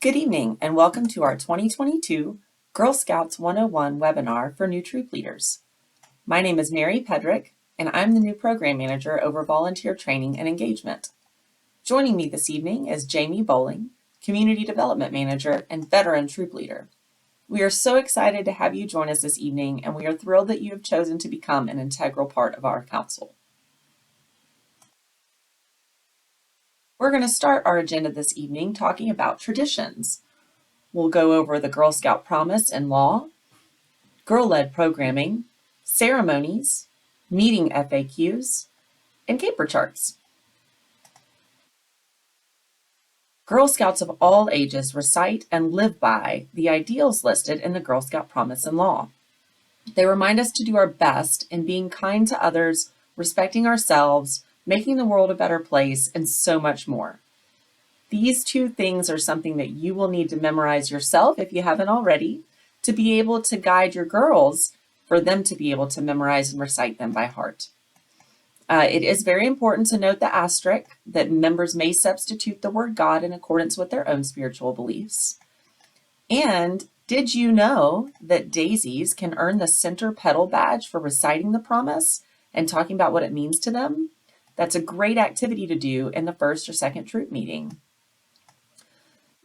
Good evening and welcome to our 2022 Girl Scouts 101 webinar for new troop leaders. My name is Mary Pedrick and I'm the new program manager over volunteer training and engagement. Joining me this evening is Jamie Bowling, community development manager and veteran troop leader. We are so excited to have you join us this evening and we are thrilled that you have chosen to become an integral part of our council. We're going to start our agenda this evening talking about traditions. We'll go over the Girl Scout Promise and Law, girl-led programming, ceremonies, meeting FAQs, and caper charts. Girl Scouts of all ages recite and live by the ideals listed in the Girl Scout Promise and Law. They remind us to do our best in being kind to others, respecting ourselves, making the world a better place, and so much more. These two things are something that you will need to memorize yourself if you haven't already, to be able to guide your girls for them to be able to memorize and recite them by heart. It is very important to note the asterisk that members may substitute the word God in accordance with their own spiritual beliefs. And did you know that daisies can earn the center petal badge for reciting the promise and talking about what it means to them? That's a great activity to do in the first or second troop meeting.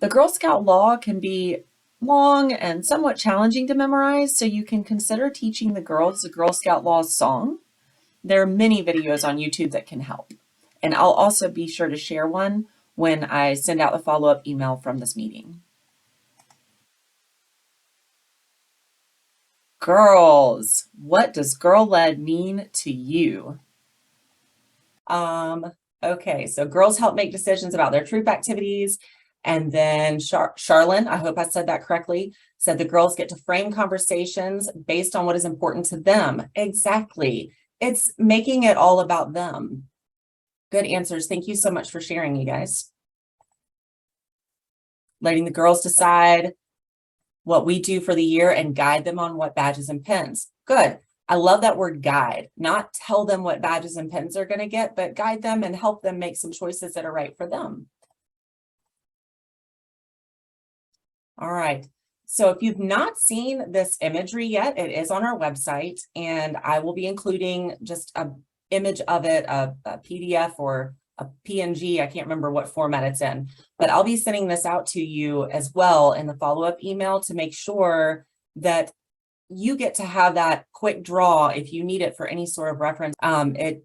The Girl Scout Law can be long and somewhat challenging to memorize, so you can consider teaching the girls the Girl Scout Law song. There are many videos on YouTube that can help. And I'll also be sure to share one when I send out the follow-up email from this meeting. Girls, what does girl-led mean to you? Okay, so girls help make decisions about their troop activities. And then Charlene, I hope I said that correctly, said the girls get to frame conversations based on what is important to them. Exactly. It's making it all about them. Good answers. Thank you so much for sharing, you guys. Letting the girls decide what we do for the year and guide them on what badges and pins. Good. I love that word guide, not tell them what badges and pins they're going to get, but guide them and help them make some choices that are right for them. All right. So if you've not seen this imagery yet, it is on our website, and I will be including just an image of it, a PDF or a PNG. I can't remember what format it's in, but I'll be sending this out to you as well in the follow-up email to make sure that you get to have that quick draw if you need it for any sort of reference. It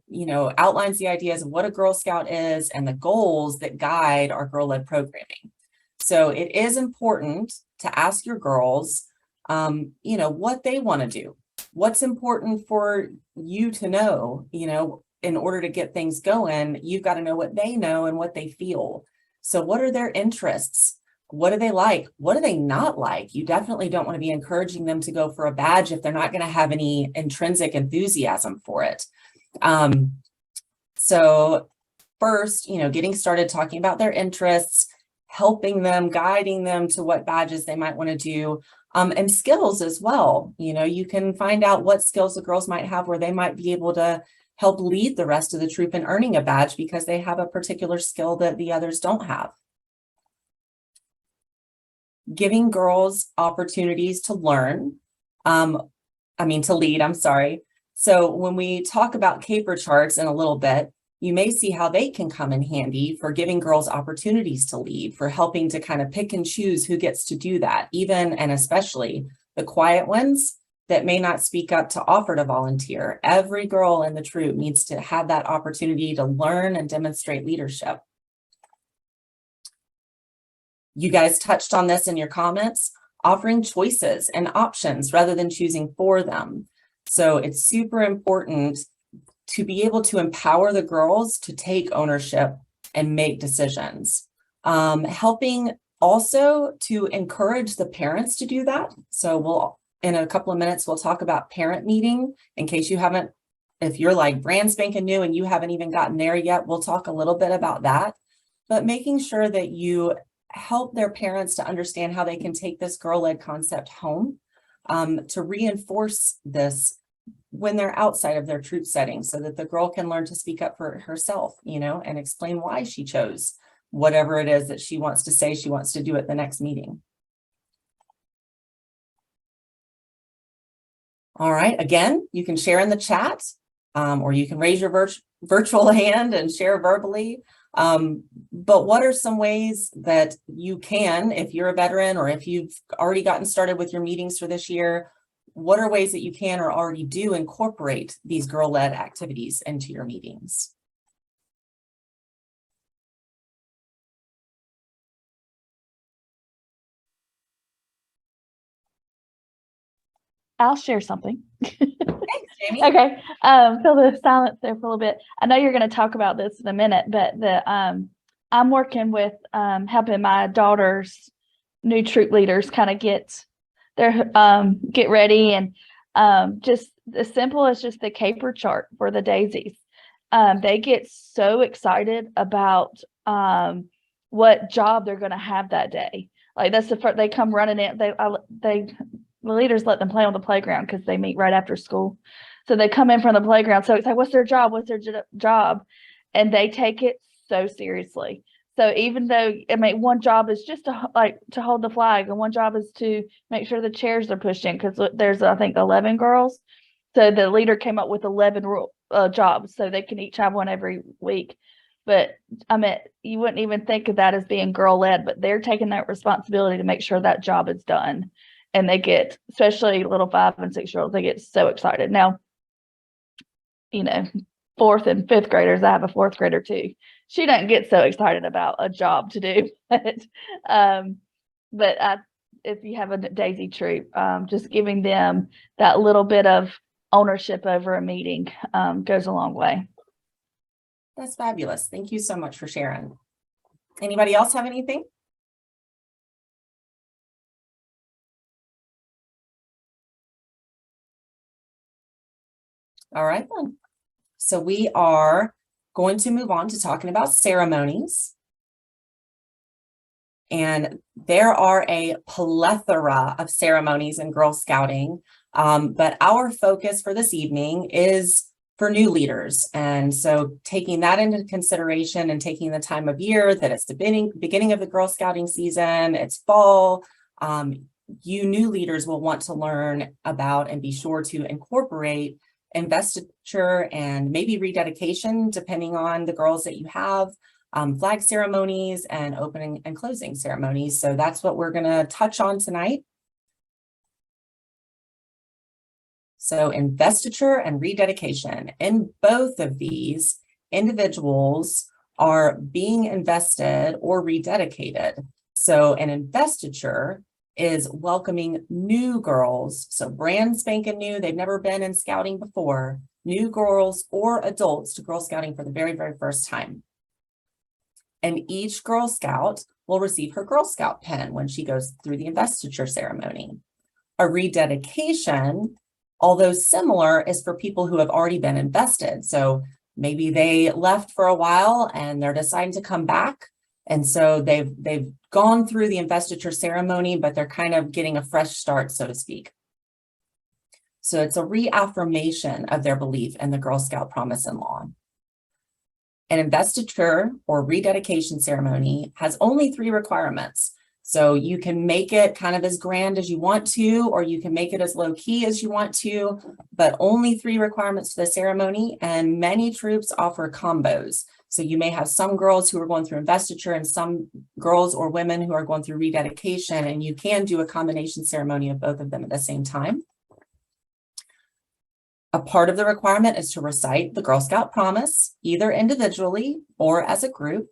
outlines the ideas of what a Girl Scout is and the goals that guide our girl-led programming. So it is important to ask your girls, what they want to do. What's important for you to know, in order to get things going, you've got to know what they know and what they feel. So what are their interests? What do they like? What do they not like? You definitely don't want to be encouraging them to go for a badge if they're not going to have any intrinsic enthusiasm for it. So first, getting started talking about their interests, helping them, guiding them to what badges they might want to do, and skills as well. You can find out what skills the girls might have where they might be able to help lead the rest of the troop in earning a badge because they have a particular skill that the others don't have. Giving girls opportunities to learn, to lead, I'm sorry. So when we talk about caper charts in a little bit, you may see how they can come in handy for giving girls opportunities to lead, for helping to kind of pick and choose who gets to do that, even and especially the quiet ones that may not speak up to offer to volunteer. Every girl in the troop needs to have that opportunity to learn and demonstrate leadership. You guys touched on this in your comments, offering choices and options rather than choosing for them. So it's super important to be able to empower the girls to take ownership and make decisions. Helping also to encourage the parents to do that. So in a couple of minutes, we'll talk about parent meeting in case you haven't, if you're like brand spanking new and you haven't even gotten there yet, we'll talk a little bit about that. But making sure that you help their parents to understand how they can take this girl-led concept home, to reinforce this when they're outside of their troop setting so that the girl can learn to speak up for herself, and explain why she chose whatever it is that she wants to say she wants to do at the next meeting. All right, again, you can share in the chat, or you can raise your virtual hand and share verbally. But what are some ways that you can, if you're a veteran or if you've already gotten started with your meetings for this year, what are ways that you can or already do incorporate these girl-led activities into your meetings? I'll share something. Thanks, Jamie. Okay. Feel the silence there for a little bit. I know you're going to talk about this in a minute, but I'm working with helping my daughter's new troop leaders kind of get their get ready, and just as simple as just the caper chart for the daisies. They get so excited about what job they're going to have that day. Like that's the first, they come running in. The leaders let them play on the playground because they meet right after school. So they come in from the playground. So it's like, what's their job? What's their job? And they take it so seriously. So even though, I mean, one job is just to hold the flag, and one job is to make sure the chairs are pushed in, because there's, I think, 11 girls. So the leader came up with 11 jobs, so they can each have one every week. But I mean, you wouldn't even think of that as being girl led, but they're taking that responsibility to make sure that job is done. And they get, especially little 5 and 6 year olds, they get so excited. Now, you know, 4th and 5th graders, I have a 4th grader too. She doesn't get so excited about a job to do, but if you have a Daisy troop, just giving them that little bit of ownership over a meeting goes a long way. That's fabulous. Thank you so much for sharing. Anybody else have anything? All right, then. So we are going to move on to talking about ceremonies. And there are a plethora of ceremonies in Girl Scouting, but our focus for this evening is for new leaders. And so taking that into consideration and taking the time of year that it's the beginning of the Girl Scouting season, it's fall, you new leaders will want to learn about and be sure to incorporate investiture and maybe rededication, depending on the girls that you have, flag ceremonies and opening and closing ceremonies. So that's what we're going to touch on tonight. So investiture and rededication. In both of these, individuals are being invested or rededicated. So an investiture is welcoming new girls, so brand spanking new, they've never been in scouting before, new girls or adults to Girl Scouting for the very, very first time. And each Girl Scout will receive her Girl Scout pin when she goes through the investiture ceremony. A rededication, although similar, is for people who have already been invested. So maybe they left for a while and they're deciding to come back. And so they've gone through the investiture ceremony, but they're kind of getting a fresh start, so to speak. So it's a reaffirmation of their belief in the Girl Scout promise and law. An investiture or rededication ceremony has only 3 requirements. So you can make it kind of as grand as you want to, or you can make it as low key as you want to, but only 3 requirements for the ceremony. And many troops offer combos. So you may have some girls who are going through investiture and some girls or women who are going through rededication, and you can do a combination ceremony of both of them at the same time. A part of the requirement is to recite the Girl Scout promise, either individually or as a group.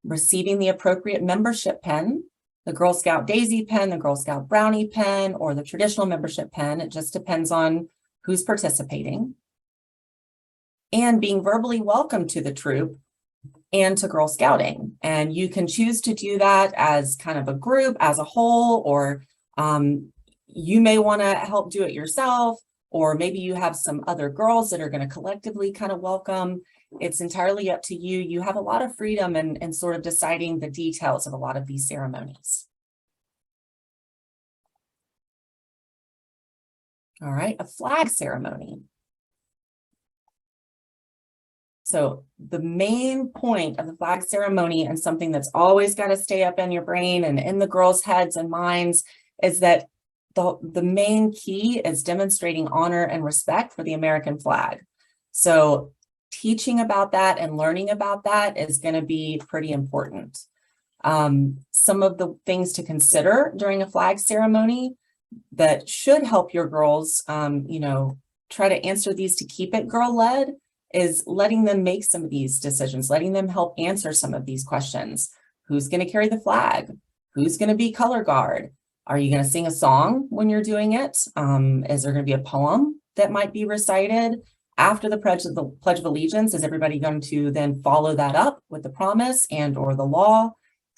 Receiving the appropriate membership pin, the Girl Scout Daisy pin, the Girl Scout Brownie pin, or the traditional membership pin. It just depends on who's participating. And being verbally welcomed to the troop and to Girl Scouting. And you can choose to do that as kind of a group, as a whole, or you may want to help do it yourself, or maybe you have some other girls that are going to collectively kind of welcome. It's entirely up to you. You have a lot of freedom in sort of deciding the details of a lot of these ceremonies. All right, a flag ceremony. So the main point of the flag ceremony, and something that's always got to stay up in your brain and in the girls' heads and minds, is that the main key is demonstrating honor and respect for the American flag. So teaching about that and learning about that is going to be pretty important. Some of the things to consider during a flag ceremony that should help your girls, try to answer these to keep it girl-led, is letting them make some of these decisions, letting them help answer some of these questions. Who's going to carry the flag? Who's going to be color guard? Are you going to sing a song when you're doing it? Is there going to be a poem that might be recited after the Pledge of Allegiance? Is everybody going to then follow that up with the promise and or the law?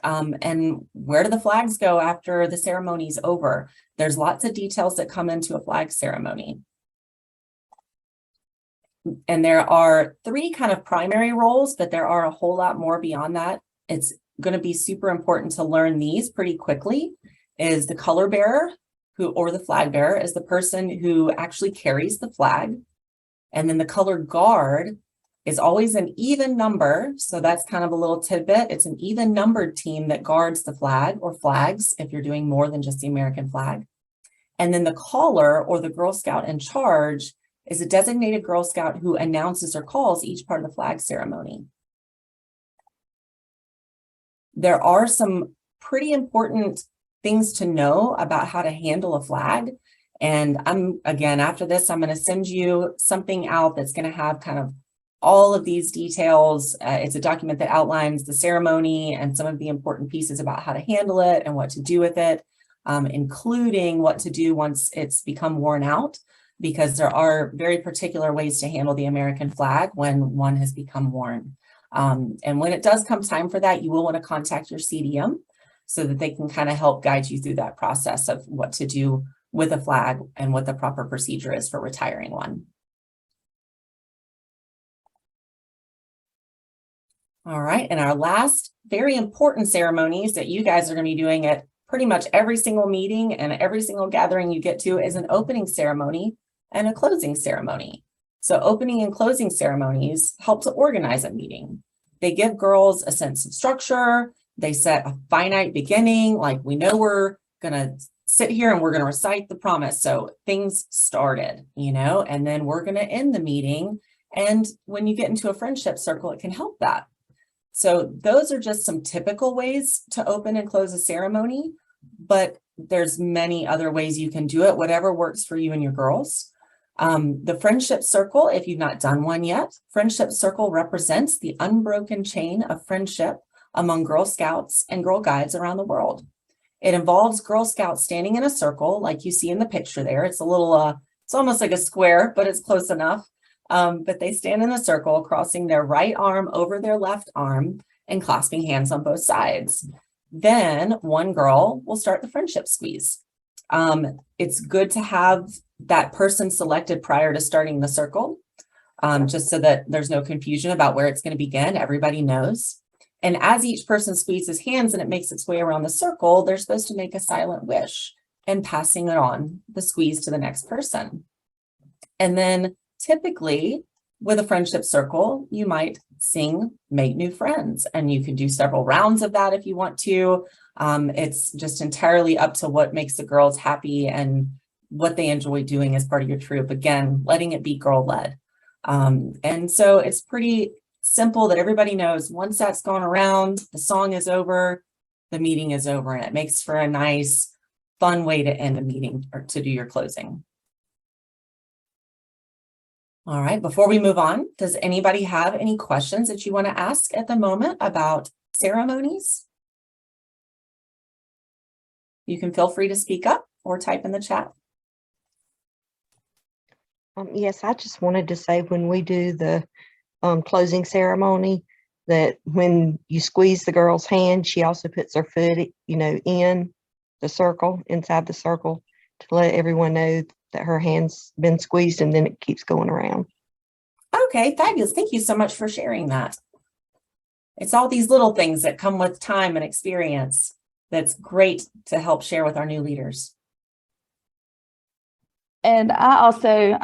And where do the flags go after the ceremony's over? There's lots of details that come into a flag ceremony. And there are 3 kind of primary roles, but there are a whole lot more beyond that. It's going to be super important to learn these pretty quickly. Is the color bearer, or the flag bearer, is the person who actually carries the flag. And then the color guard is always an even number. So that's kind of a little tidbit. It's an even numbered team that guards the flag, or flags, if you're doing more than just the American flag. And then the caller, or the Girl Scout in charge, is a designated Girl Scout who announces or calls each part of the flag ceremony. There are some pretty important things to know about how to handle a flag. And after this, I'm going to send you something out that's going to have kind of all of these details. It's a document that outlines the ceremony and some of the important pieces about how to handle it and what to do with it, including what to do once it's become worn out, because there are very particular ways to handle the American flag when one has become worn. And when it does come time for that, you will want to contact your CDM so that they can kind of help guide you through that process of what to do with a flag and what the proper procedure is for retiring one. All right, and our last very important ceremonies that you guys are going to be doing at pretty much every single meeting and every single gathering you get to is an opening ceremony and a closing ceremony. So opening and closing ceremonies help to organize a meeting. They give girls a sense of structure. They set a finite beginning, like we know we're going to sit here and we're going to recite the promise. So things started, and then we're going to end the meeting. And when you get into a friendship circle, it can help that. So those are just some typical ways to open and close a ceremony, but there's many other ways you can do it, whatever works for you and your girls. The friendship circle, if you've not done one yet, friendship circle represents the unbroken chain of friendship among Girl Scouts and Girl Guides around the world. It involves Girl Scouts standing in a circle like you see in the picture there. It's a little, it's almost like a square, but it's close enough. But they stand in a circle, crossing their right arm over their left arm and clasping hands on both sides. Then one girl will start the friendship squeeze. It's good to have that person selected prior to starting the circle, just so that there's no confusion about where it's going to begin. Everybody knows. And as each person squeezes hands and it makes its way around the circle, they're supposed to make a silent wish and passing it on, the squeeze, to the next person. And then typically with a friendship circle, you might sing Make New Friends, and you can do several rounds of that if you want to. It's just entirely up to what makes the girls happy and what they enjoy doing as part of your troop. Again, letting it be girl-led. And so it's pretty simple that everybody knows once that's gone around, the song is over, the meeting is over, and it makes for a nice, fun way to end a meeting or to do your closing. All right, before we move on, does anybody have any questions that you want to ask at the moment about ceremonies? You can feel free to speak up or type in the chat. Yes, I just wanted to say when we do the closing ceremony, that when you squeeze the girl's hand, she also puts her foot, in the circle, inside the circle, to let everyone know that her hand's been squeezed, and then it keeps going around. Okay, fabulous. Thank you so much for sharing that. It's all these little things that come with time and experience that's great to help share with our new leaders. And I also,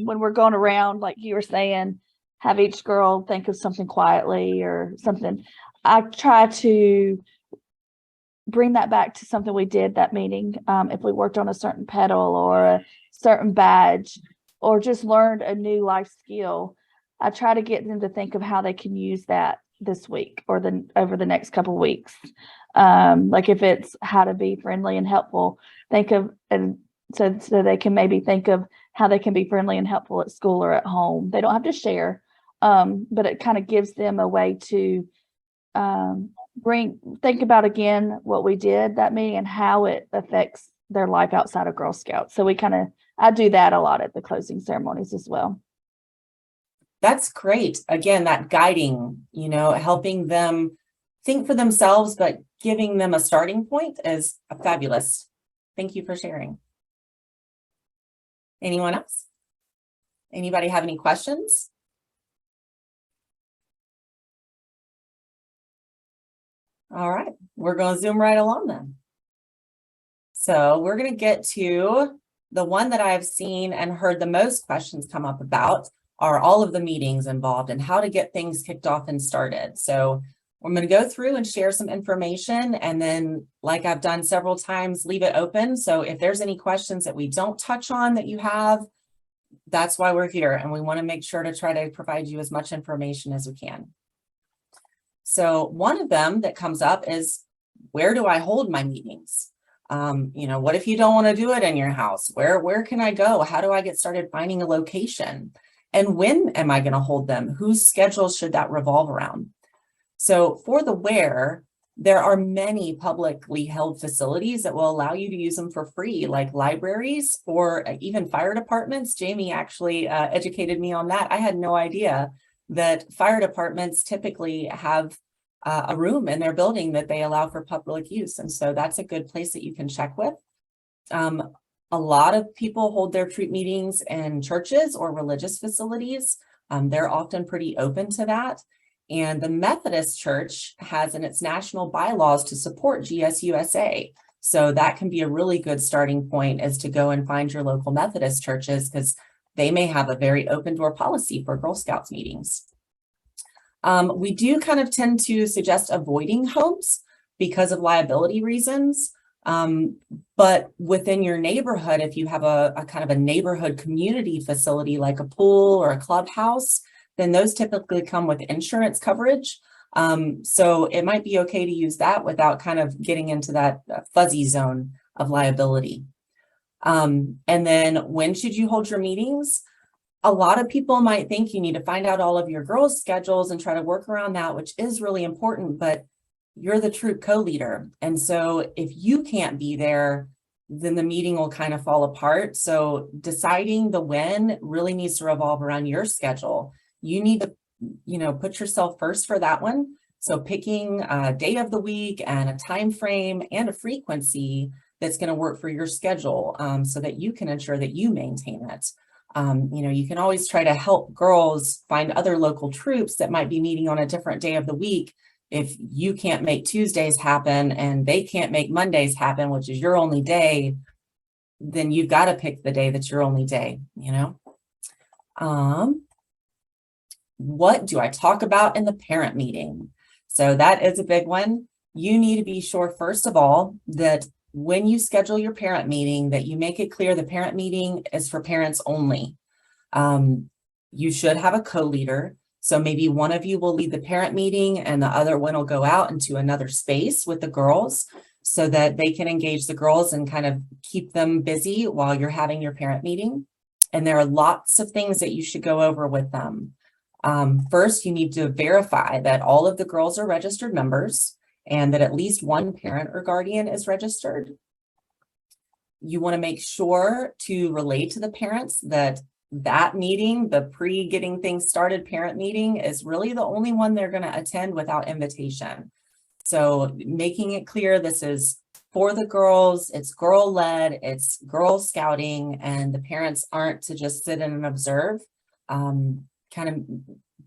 when we're going around, like you were saying, have each girl think of something quietly or something. I try to bring that back to something we did that meeting. If we worked on a certain pedal or a certain badge or just learned a new life skill, I try to get them to think of how they can use that this week or over the next couple of weeks. Like if it's how to be friendly and helpful, think of, and so they can maybe think of how they can be friendly and helpful at school or at home. They don't have to share, but it kind of gives them a way to think about again what we did that meeting and how it affects their life outside of Girl Scouts. So I do that a lot at the closing ceremonies as well. That's great. Again, that guiding, helping them think for themselves, but giving them a starting point is fabulous. Thank you for sharing. Anyone else? Anybody have any questions? All right, we're going to zoom right along then. So we're going to get to the one that I've seen and heard the most questions come up about are all of the meetings involved and how to get things kicked off and started. So I'm going to go through and share some information, and then, like I've done several times, leave it open. So if there's any questions that we don't touch on that you have, that's why we're here. And we want to make sure to try to provide you as much information as we can. So one of them that comes up is, where do I hold my meetings? What if you don't want to do it in your house? Where can I go? How do I get started finding a location? And when am I going to hold them? Whose schedule should that revolve around? So for the where, there are many publicly held facilities that will allow you to use them for free, like libraries or even fire departments. Jamie actually educated me on that. I had no idea that fire departments typically have a room in their building that they allow for public use. And so that's a good place that you can check with. A lot of people hold their troop meetings in churches or religious facilities. They're often pretty open to that. And the Methodist Church has in its national bylaws to support GSUSA. So that can be a really good starting point, is to go and find your local Methodist churches, because they may have a very open door policy for Girl Scouts meetings. We do kind of tend to suggest avoiding homes because of liability reasons. But within your neighborhood, if you have a kind of a neighborhood community facility like a pool or a clubhouse, then those typically come with insurance coverage. So it might be okay to use that without kind of getting into that fuzzy zone of liability. And then when should you hold your meetings? A lot of people might think you need to find out all of your girls' schedules and try to work around that, which is really important, but you're the troop co-leader. And so if you can't be there, then the meeting will kind of fall apart. So deciding the when really needs to revolve around your schedule. You need to, put yourself first for that one. So picking a day of the week and a time frame and a frequency that's going to work for your schedule, so that you can ensure that you maintain it. You can always try to help girls find other local troops that might be meeting on a different day of the week. If you can't make Tuesdays happen and they can't make Mondays happen, which is your only day, then you've got to pick the day that's your only day, What do I talk about in the parent meeting? So that is a big one. You need to be sure, first of all, that when you schedule your parent meeting, that you make it clear the parent meeting is for parents only. You should have a co-leader. So maybe one of you will lead the parent meeting and the other one will go out into another space with the girls so that they can engage the girls and kind of keep them busy while you're having your parent meeting. And there are lots of things that you should go over with them. First, you need to verify that all of the girls are registered members and that at least one parent or guardian is registered. You want to make sure to relay to the parents that meeting, the pre-getting things started parent meeting, is really the only one they're going to attend without invitation. So making it clear this is for the girls, it's girl-led, it's Girl Scouting, and the parents aren't to just sit in and observe. Kind of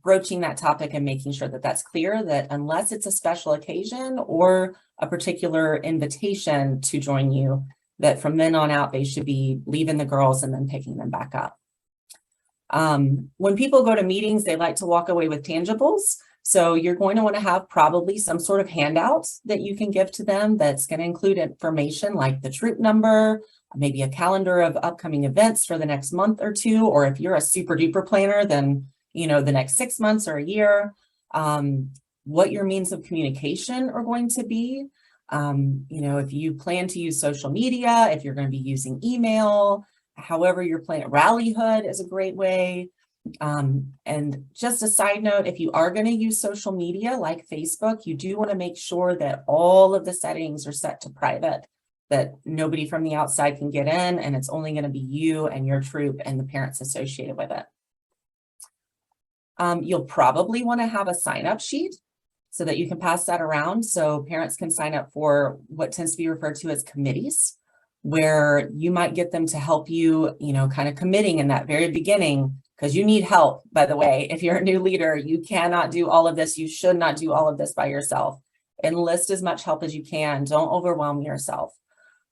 broaching that topic and making sure that that's clear, that unless it's a special occasion or a particular invitation to join you, that from then on out, they should be leaving the girls and then picking them back up. When people go to meetings, they like to walk away with tangibles. So you're going to want to have probably some sort of handout that you can give to them that's going to include information like the troop number, maybe a calendar of upcoming events for the next month or two, or if you're a super duper planner, then, you know, the next 6 months or a year, what your means of communication are going to be. You know, if you plan to use social media, if you're going to be using email, however you're planning, Rallyhood is a great way. And just a side note, if you are going to use social media like Facebook, you do want to make sure that all of the settings are set to private, that nobody from the outside can get in, and it's only going to be you and your troop and the parents associated with it. You'll probably want to have a sign-up sheet so that you can pass that around, so parents can sign up for what tends to be referred to as committees, where you might get them to help you, you know, kind of committing in that very beginning, because you need help, by the way. If you're a new leader, you cannot do all of this. You should not do all of this by yourself. Enlist as much help as you can. Don't overwhelm yourself.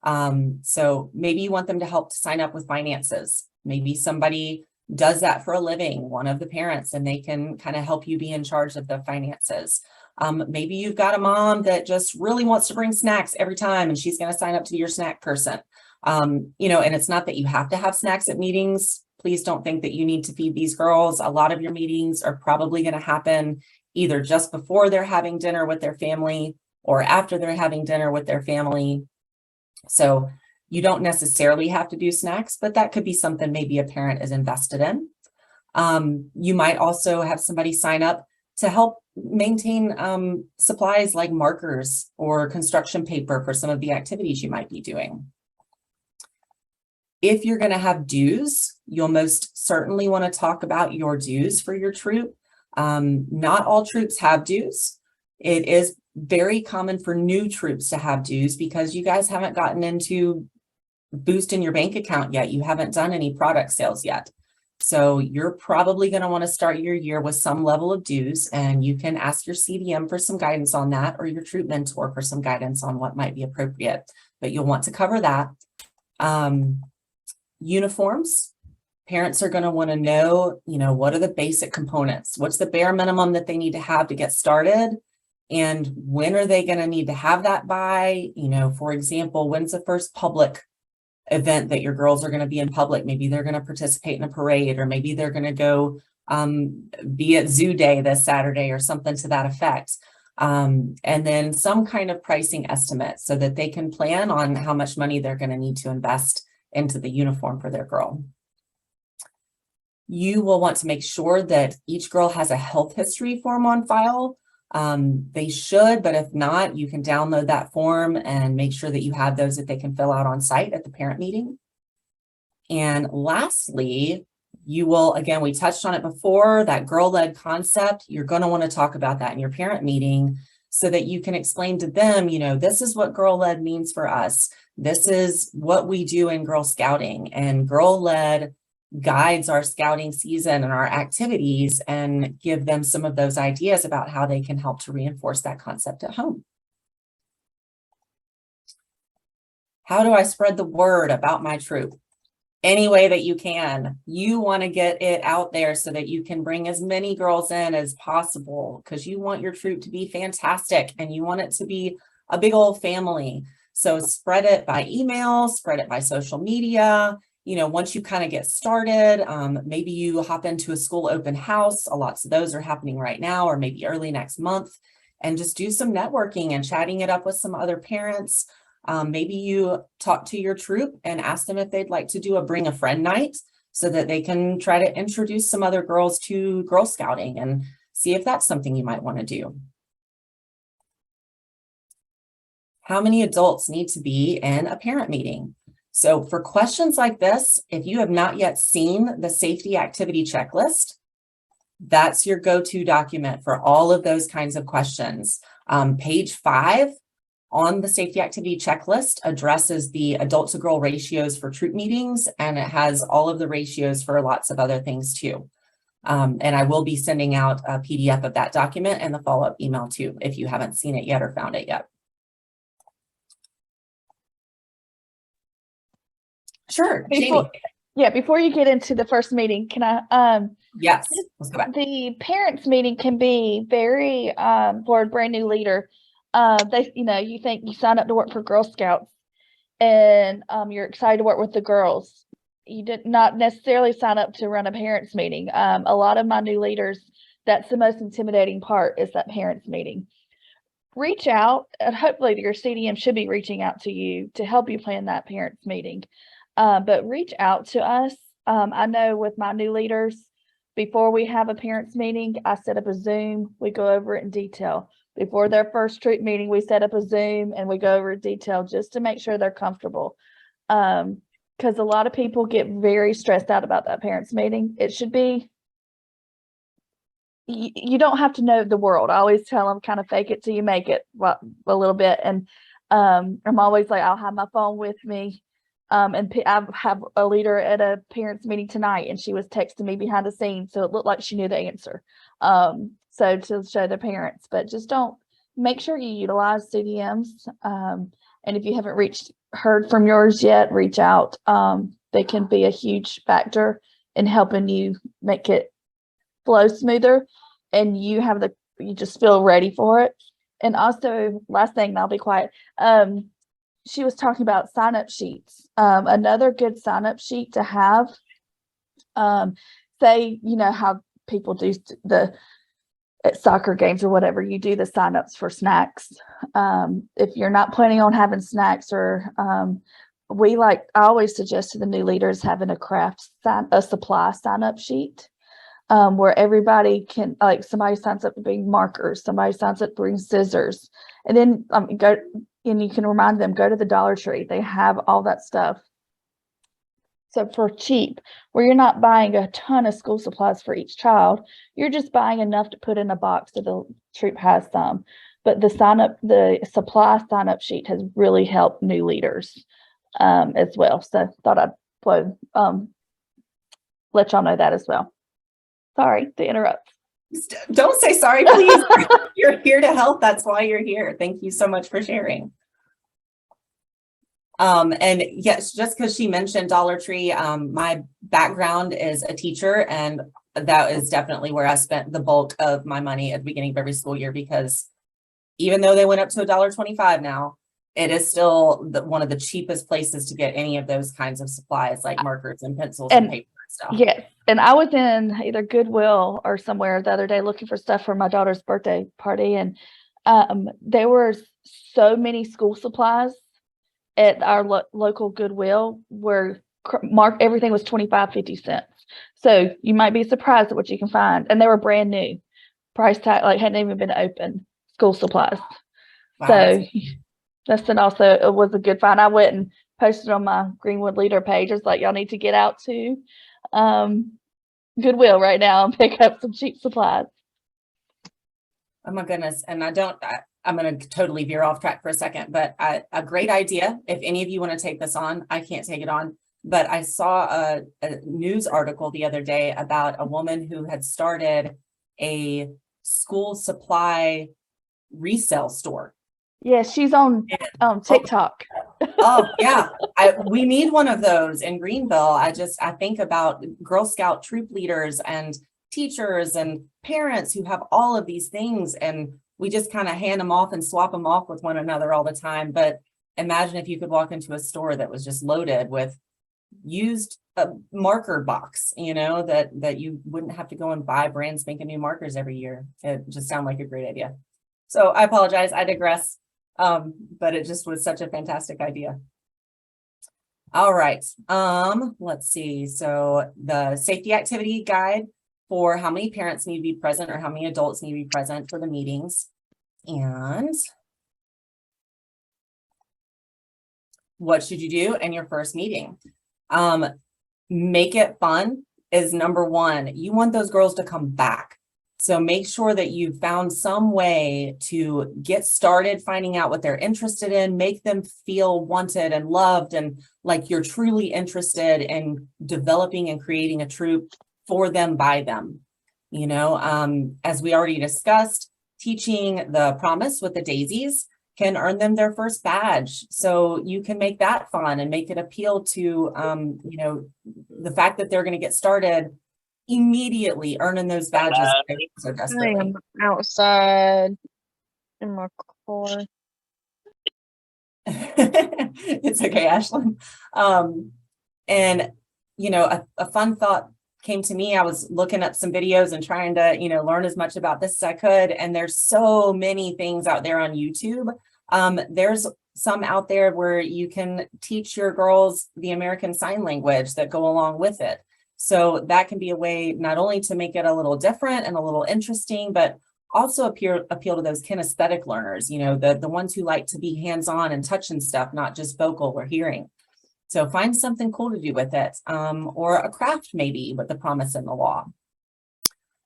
So maybe you want them to help sign up with finances. Maybe somebody does that for a living, one of the parents, and they can kind of help you be in charge of the finances. Maybe you've got a mom that just really wants to bring snacks every time, and she's going to sign up to be your snack person. You know, and it's not that you have to have snacks at meetings. Please don't think that you need to feed these girls. A lot of your meetings are probably going to happen either just before they're having dinner with their family or after they're having dinner with their family. So you don't necessarily have to do snacks, but that could be something maybe a parent is invested in. You might also have somebody sign up to help maintain supplies like markers or construction paper for some of the activities you might be doing. If you're going to have dues, you'll most certainly want to talk about your dues for your troop. Not all troops have dues. It is very common for new troops to have dues because you guys haven't gotten into boosting your bank account yet. You haven't done any product sales yet. So you're probably going to want to start your year with some level of dues, and you can ask your CDM for some guidance on that, or your troop mentor for some guidance on what might be appropriate, but you'll want to cover that. Uniforms. Parents are going to want to know, you know, what are the basic components? What's the bare minimum that they need to have to get started? And when are they going to need to have that by? You know, for example, when's the first public event that your girls are going to be in public? Maybe they're going to participate in a parade, or maybe they're going to go be at Zoo Day this Saturday or something to that effect. And then some kind of pricing estimate so that they can plan on how much money they're going to need to invest into the uniform for their girl. You will want to make sure that each girl has a health history form on file. They should, but if not, you can download that form and make sure that you have those that they can fill out on site at the parent meeting. And lastly, you will, again, we touched on it before, that girl-led concept. You're going to want to talk about that in your parent meeting so that you can explain to them, you know, this is what girl-led means for us. This is what we do in Girl Scouting, and girl-led guides our scouting season and our activities, and give them some of those ideas about how they can help to reinforce that concept at home. How do I spread the word about my troop? Any way that you can. You want to get it out there so that you can bring as many girls in as possible, because you want your troop to be fantastic and you want it to be a big old family. So spread it by email, spread it by social media. You know, once you kind of get started, maybe you hop into a school open house. Lots of those are happening right now, or maybe early next month, and just do some networking and chatting it up with some other parents. Maybe you talk to your troop and ask them if they'd like to do a bring a friend night so that they can try to introduce some other girls to Girl Scouting and see if that's something you might want to do. How many adults need to be in a parent meeting? So for questions like this, if you have not yet seen the safety activity checklist, that's your go-to document for all of those kinds of questions. Page 5 on the safety activity checklist addresses the adult to girl ratios for troop meetings, and it has all of the ratios for lots of other things too. And I will be sending out a PDF of that document and the follow-up email too, if you haven't seen it yet or found it yet. Sure, Jamie. Yeah, before you get into the first meeting, can I, Yes, let's go back. the parents meeting can be very, for a brand new leader. You think you sign up to work for Girl Scouts and, you're excited to work with the girls. You did not necessarily sign up to run a parents meeting. A lot of my new leaders, that's the most intimidating part is that parents meeting. Reach out and hopefully your CDM should be reaching out to you to help you plan that parents meeting. But reach out to us. I know with my new leaders, before we have a parents meeting, I set up a Zoom. We go over it in detail. Before their first troop meeting, we set up a Zoom and we go over detail just to make sure they're comfortable. Because a lot of people get very stressed out about that parents meeting. It should be, you don't have to know the world. I always tell them kind of fake it till you make it a little bit. And I'm always like, I'll have my phone with me. I have a leader at a parents meeting tonight and she was texting me behind the scenes. So it looked like she knew the answer. So to show the parents, but just don't, make sure you utilize CDMs. And if you haven't heard from yours yet, reach out. They can be a huge factor in helping you make it flow smoother and you just feel ready for it. And also last thing, and I'll be quiet. She was talking about sign up sheets. Another good sign up sheet to have, say, how people do at soccer games or whatever, you do the signups for snacks. If you're not planning on having snacks or, I always suggest to the new leaders having a supply sign up sheet. Where everybody can, like, somebody signs up to bring markers, somebody signs up to bring scissors, and then go and you can remind them, go to the Dollar Tree. They have all that stuff. So for cheap, where you're not buying a ton of school supplies for each child, you're just buying enough to put in a box so the troop has some. But the supply sign up sheet has really helped new leaders as well. So thought I'd let y'all know that as well. Sorry to interrupt. Don't say sorry, please. You're here to help. That's why you're here. Thank you so much for sharing. And yes, just because she mentioned Dollar Tree, my background is a teacher, and that is definitely where I spent the bulk of my money at the beginning of every school year, because even though they went up to $1.25 now, it is still one of the cheapest places to get any of those kinds of supplies like markers and pencils and paper and stuff. Yes. And I was in either Goodwill or somewhere the other day looking for stuff for my daughter's birthday party. And there were so many school supplies at our local Goodwill where everything was 25-50 cents. So you might be surprised at what you can find. And they were brand new. Price tag, like, hadn't even been open, school supplies. Wow. So it was a good find. I went and posted on my Greenwood Leader page. It's like, y'all need to get out to Goodwill right now and pick up some cheap supplies. Oh my goodness. And I'm going to totally veer off track for a second, but a great idea. If any of you want to take this on, I can't take it on, but I saw a news article the other day about a woman who had started a school supply resale store. Yeah, she's on TikTok. Oh yeah, we need one of those in Greenville. I think about Girl Scout troop leaders and teachers and parents who have all of these things, and we just kind of hand them off and swap them off with one another all the time. But imagine if you could walk into a store that was just loaded with used marker box, that you wouldn't have to go and buy brand spanking new markers every year. It just sounded like a great idea. So I apologize, I digress. But it just was such a fantastic idea. All right. Let's see. So the safety activity guide for how many parents need to be present or how many adults need to be present for the meetings. And what should you do in your first meeting? Make it fun is number one. You want those girls to come back. So make sure that you've found some way to get started finding out what they're interested in, make them feel wanted and loved and like you're truly interested in developing and creating a troop for them, by them. As we already discussed, teaching the promise with the daisies can earn them their first badge. So you can make that fun and make it appeal to, you know, the fact that they're going to get started immediately earning those badges so I desperately. am outside in my car. It's okay, Ashlyn. And, you know, a fun thought came to me. I was looking up some videos and trying to, you know, learn as much about this as I could. And there's so many things out there on YouTube. There's some out there where you can teach your girls the American Sign Language that go along with it. So that can be a way not only to make it a little different and a little interesting, but also appeal to those kinesthetic learners, you know, the ones who like to be hands-on and touching stuff, not just vocal or hearing. So find something cool to do with it, or a craft maybe with the promise and the law.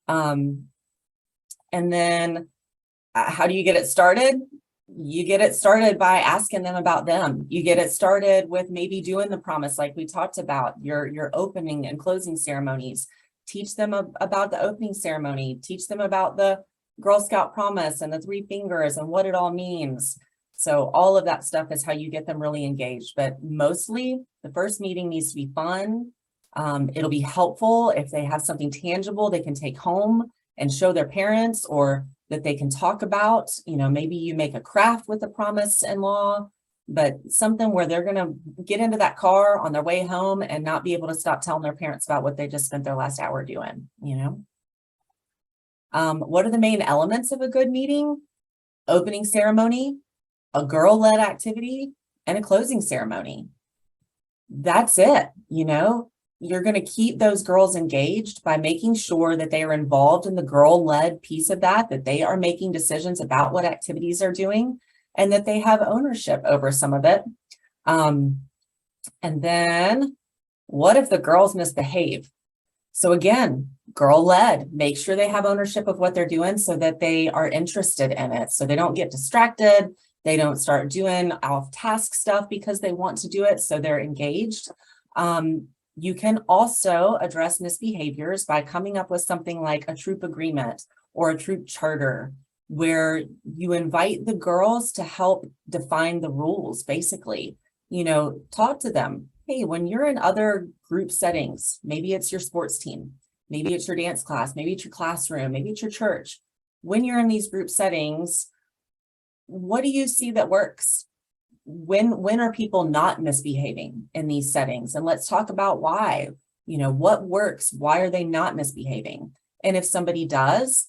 And then how do you get it started? You get it started by asking them about them. You get it started with maybe doing the promise like we talked about, your opening and closing ceremonies. Teach them about the opening ceremony. Teach them about the Girl Scout promise and the 3 fingers and what it all means. So all of that stuff is how you get them really engaged. But mostly the first meeting needs to be fun. It'll be helpful if they have something tangible they can take home and show their parents, or that they can talk about. You know, maybe you make a craft with the promise and law, but something where they're going to get into that car on their way home and not be able to stop telling their parents about what they just spent their last hour doing, you know. What are the main elements of a good meeting? Opening ceremony, a girl-led activity, and a closing ceremony. That's it. You know, you're going to keep those girls engaged by making sure that they are involved in the girl-led piece of that they are making decisions about what activities they're doing, and that they have ownership over some of it. And then what if the girls misbehave? So again, girl-led, make sure they have ownership of what they're doing so that they are interested in it. So they don't get distracted. They don't start doing off-task stuff because they want to do it. So they're engaged. You can also address misbehaviors by coming up with something like a troop agreement or a troop charter, where you invite the girls to help define the rules, basically. You know, talk to them. Hey, when you're in other group settings, maybe it's your sports team, maybe it's your dance class, maybe it's your classroom, maybe it's your church. When you're in these group settings, what do you see that works? When are people not misbehaving in these settings? And let's talk about why. You know, what works? Why are they not misbehaving? And if somebody does,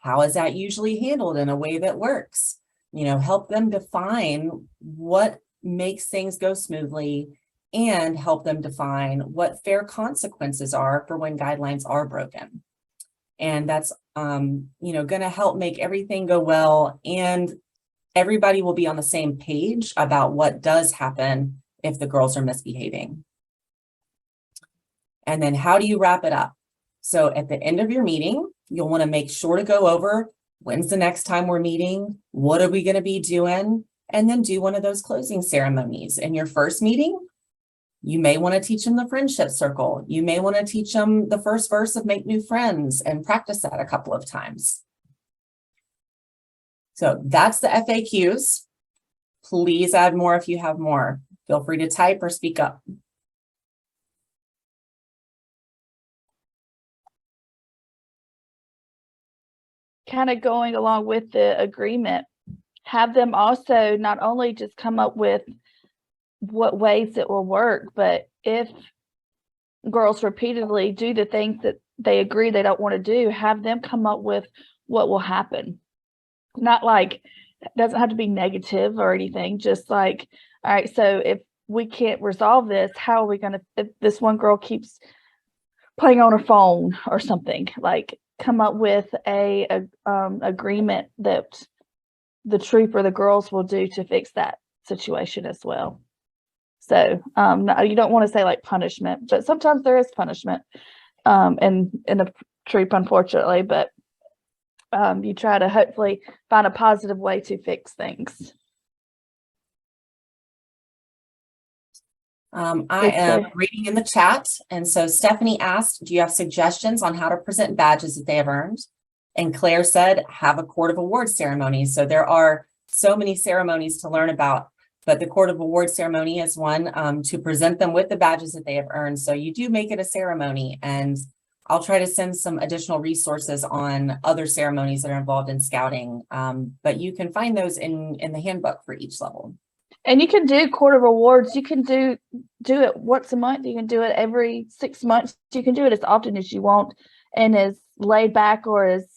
how is that usually handled in a way that works? You know, help them define what makes things go smoothly, and help them define what fair consequences are for when guidelines are broken. And that's, you know, going to help make everything go well, and everybody will be on the same page about what does happen if the girls are misbehaving. And then how do you wrap it up? So at the end of your meeting, you'll want to make sure to go over when's the next time we're meeting, what are we going to be doing, and then do one of those closing ceremonies. In your first meeting, you may want to teach them the friendship circle. You may want to teach them the first verse of Make New Friends and practice that a couple of times. So that's the FAQs. Please add more if you have more. Feel free to type or speak up. Kind of going along with the agreement, have them also not only just come up with what ways it will work, but if girls repeatedly do the things that they agree they don't want to do, have them come up with what will happen. Not like, it doesn't have to be negative or anything, just like, all right, so if we can't resolve this, how are we going to, if this one girl keeps playing on her phone or something, like come up with a agreement that the troop or the girls will do to fix that situation as well. So you don't want to say like punishment, but sometimes there is punishment in a troop, unfortunately, but you try to hopefully find a positive way to fix things. I am reading in the chat. And so Stephanie asked, do you have suggestions on how to present badges that they have earned? And Claire said, have a court of awards ceremony. So there are so many ceremonies to learn about, but the Court of Awards ceremony is one, to present them with the badges that they have earned. So you do make it a ceremony, and I'll try to send some additional resources on other ceremonies that are involved in scouting. But you can find those in the handbook for each level. And you can do Court of Awards. You can do it once a month. You can do it every 6 months. You can do it as often as you want and as laid back or as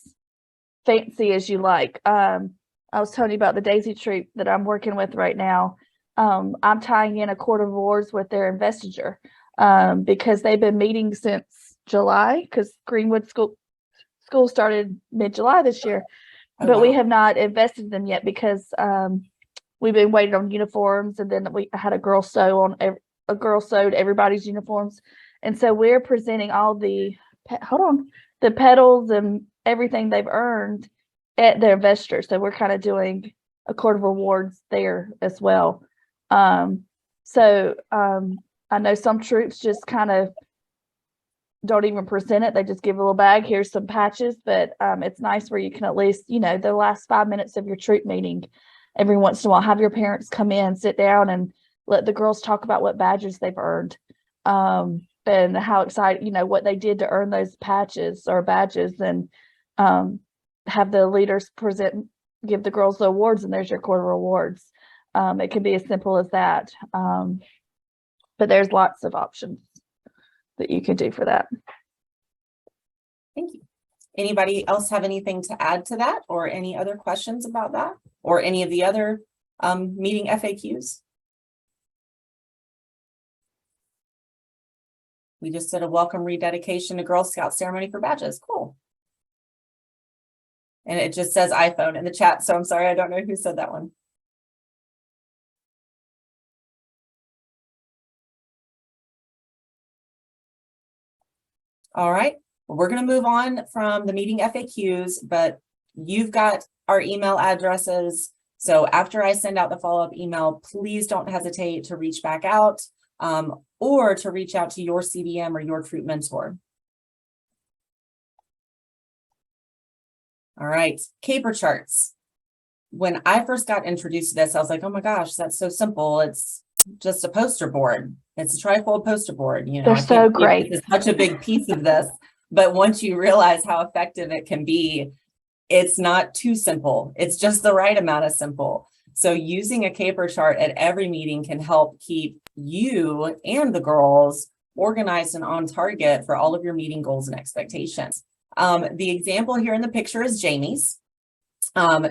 fancy as you like. I was telling you about the Daisy Troop that I'm working with right now. I'm tying in a Court of Awards with their investiture because they've been meeting since July, because Greenwood School started mid-July this year, Oh, but we wow. have not invested them yet because we've been waiting on uniforms, and then we had a girl sewed everybody's uniforms, and so we're presenting all the pedals and everything they've earned at their investiture. So we're kind of doing a Court of Awards there as well. I know some troops just kind of don't even present it. They just give a little bag, here's some patches, but it's nice where you can at least, the last 5 minutes of your troop meeting, every once in a while, have your parents come in, sit down, and let the girls talk about what badges they've earned, and how excited, what they did to earn those patches or badges, and have the leaders give the girls the awards, and there's your Court of Awards. It can be as simple as that. But there's lots of options that you can do for that. Thank you. Anybody else have anything to add to that, or any other questions about that, or any of the other meeting FAQs? We just did a welcome rededication to Girl Scout ceremony for badges. Cool. And it just says iPhone in the chat, so I'm sorry, I don't know who said that one. All right, well, we're going to move on from the meeting FAQs, but you've got our email addresses. So after I send out the follow-up email, please don't hesitate to reach back out or to reach out to your CDM or your troop mentor. All right, caper charts. When I first got introduced to this, I was like, oh my gosh, that's so simple. It's just a poster board. It's a trifold poster board. They're so great. It's such a big piece of this, but once you realize how effective it can be, it's not too simple. It's just the right amount of simple. So using a caper chart at every meeting can help keep you and the girls organized and on target for all of your meeting goals and expectations. The example here in the picture is Jamie's.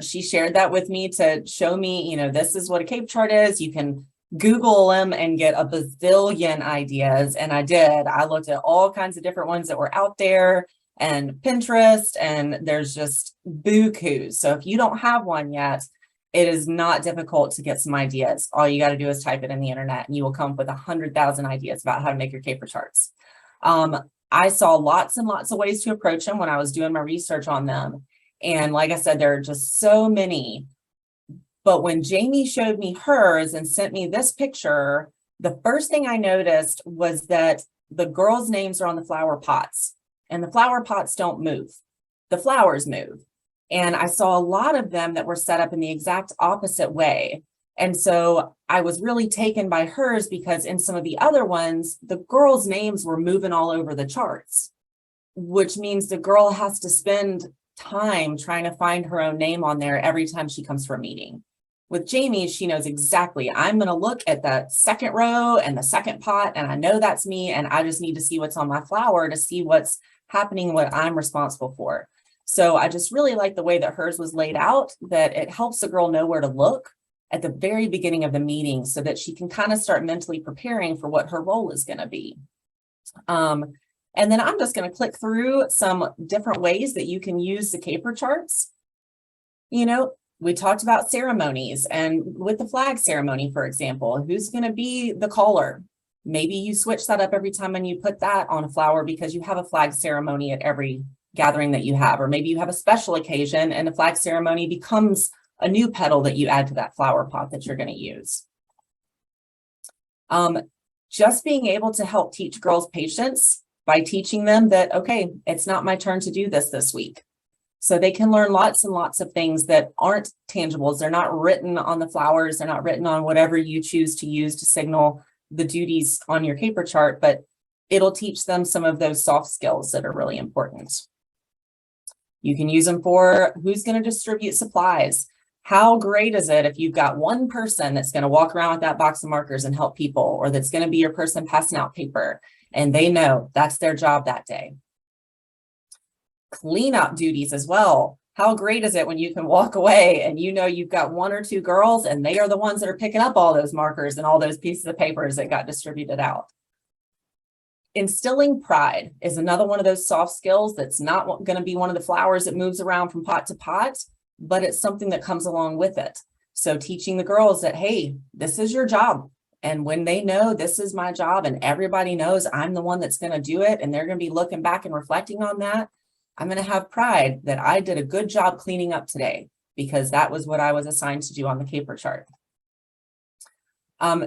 She shared that with me to show me, this is what a cape chart is. You can Google them and get a bazillion ideas. And I did. I looked at all kinds of different ones that were out there and Pinterest, and there's just bukus. So if you don't have one yet, it is not difficult to get some ideas. All you got to do is type it in the internet and you will come up with 100,000 ideas about how to make your caper charts. I saw lots and lots of ways to approach them when I was doing my research on them. And like I said, there are just so many. But when Jamie showed me hers and sent me this picture, the first thing I noticed was that the girls' names are on the flower pots, and the flower pots don't move. The flowers move. And I saw a lot of them that were set up in the exact opposite way. And so I was really taken by hers because in some of the other ones, the girls' names were moving all over the charts, which means the girl has to spend time trying to find her own name on there every time she comes for a meeting. With Jamie, she knows exactly, I'm going to look at the second row and the second pot, and I know that's me, and I just need to see what's on my flower to see what's happening, what I'm responsible for. So I just really like the way that hers was laid out, that it helps the girl know where to look at the very beginning of the meeting so that she can kind of start mentally preparing for what her role is going to be. And then I'm just going to click through some different ways that you can use the caper charts. We talked about ceremonies, and with the flag ceremony, for example, who's going to be the caller? Maybe you switch that up every time and you put that on a flower because you have a flag ceremony at every gathering that you have, or maybe you have a special occasion and the flag ceremony becomes a new petal that you add to that flower pot that you're going to use. Just being able to help teach girls patience by teaching them that, okay, it's not my turn to do this week. So they can learn lots and lots of things that aren't tangibles. They're not written on the flowers. They're not written on whatever you choose to use to signal the duties on your caper chart, but it'll teach them some of those soft skills that are really important. You can use them for who's going to distribute supplies. How great is it if you've got one person that's going to walk around with that box of markers and help people, or that's going to be your person passing out paper, and they know that's their job that day. Cleanup duties as well. How great is it when you can walk away and you know you've got 1 or 2 girls and they are the ones that are picking up all those markers and all those pieces of papers that got distributed out. Instilling pride is another one of those soft skills that's not going to be one of the flowers that moves around from pot to pot, but it's something that comes along with it. So teaching the girls that, hey, this is your job. And when they know this is my job and everybody knows I'm the one that's going to do it, and they're going to be looking back and reflecting on that, I'm going to have pride that I did a good job cleaning up today because that was what I was assigned to do on the caper chart.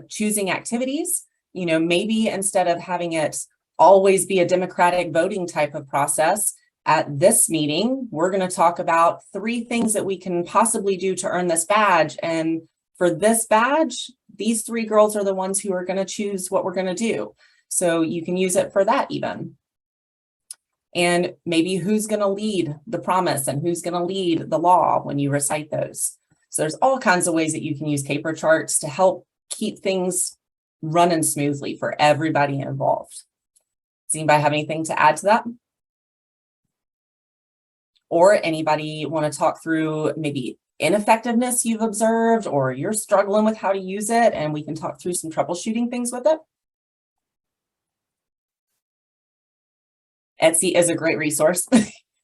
Choosing activities, you know, maybe instead of having it always be a democratic voting type of process, at this meeting, we're going to talk about 3 things that we can possibly do to earn this badge. And for this badge, these 3 girls are the ones who are going to choose what we're going to do. So you can use it for that even. And maybe who's going to lead the promise and who's going to lead the law when you recite those. So there's all kinds of ways that you can use caper charts to help keep things running smoothly for everybody involved. Does anybody have anything to add to that? Or anybody want to talk through maybe ineffectiveness you've observed, or you're struggling with how to use it, and we can talk through some troubleshooting things with it? Etsy is a great resource.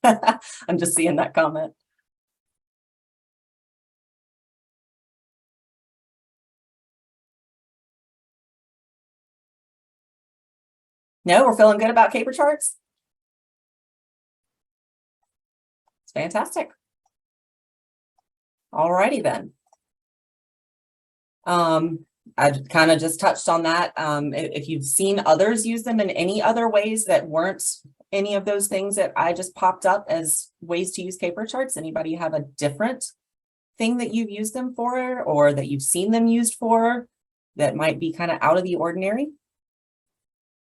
I'm just seeing that comment. No, we're feeling good about caper charts. It's fantastic. All righty then. I kind of just touched on that. If you've seen others use them in any other ways that weren't any of those things that I just popped up as ways to use caper charts, anybody have a different thing that you've used them for, or that you've seen them used for, that might be kind of out of the ordinary?